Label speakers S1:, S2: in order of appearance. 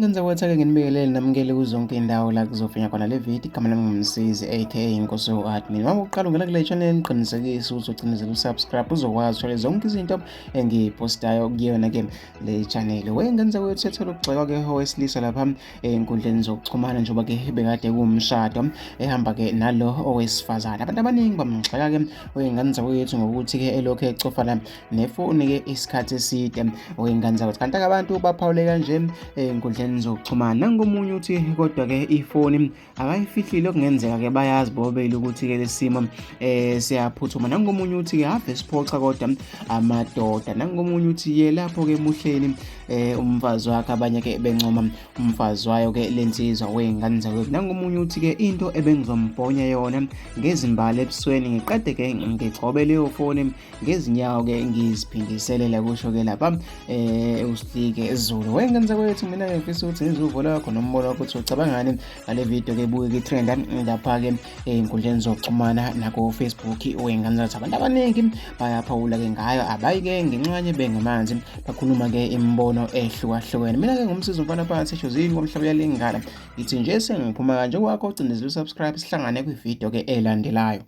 S1: Ngenza kwethu-ke nginibingelele namukele kuzonke iy'ndawo la kuzofinya khona le video. Igama lami ngumsizi aka Inkosi admin. Uma uqala ungena kule channel qinisekisa ukuthi ucinezela usubscribe uzokwazi ukuthola zonke izinto engiy'postayo kuyona-ke le channel. Ngenza kwethu ethole ukugxekwa-ke owesilisa lapha ey'nkundleni zokuxhumana njengoba-ke bekade kuwumshado ehamba-ke nalo owesifazane. Abantu abaningi bamgxeka-ke ngenza kwethu ngokuthi-ke elokhu ecofa la nefoni-ke isikhathi eside. Ngenza kwethu kanti-ke abantu baphawule kanje ey'nkundleni zokuxhumana. Nangomunye uthi kodwa-ke ifoni akayifihlile okungenzeka-ke bayazi bobabili ukuthi-ke le simo siyaphuthuma. Nangomunye uthi-ke ave siphoxa kodwa amadoda. Nangomunye uthi-ke lapho-ke emuhleni umfazi wakhe, abanye-ke bencoma umfazi wayo-ke lensizwa wey'ngane zakwethu. Nangomunye uthi-ke into ebengizombonya yona ngezimbali ebusweni ngiqede-ke ngigcobe leyo foni ngezinyawo-ke ngiziphindiselela kusho-ke lapha uSlike Zulu. Ngenza kwethu mina ngifisa ukuthi ngizwe uvo lwakho nombono wakho ukuthi ucabangani ngale video-ke ebuye-ke i-trenda lapha-ke ey'nkundleni zokuxhumana nako-Facebook. Wey'ngane zathi abantu abaningi bayaphawula-ke ngayo, abayi-ke ngenxanye bengamanzi bakhuluma-ke imibono ehlukahlukene. Mina-ke ngumsizi umfana phansi eshozini komhlaba uyalingana. Ngithi nje sengiphuma kanje kwakho ucindezela usubscribe sihlangane kwividiyo-ke elandelayo.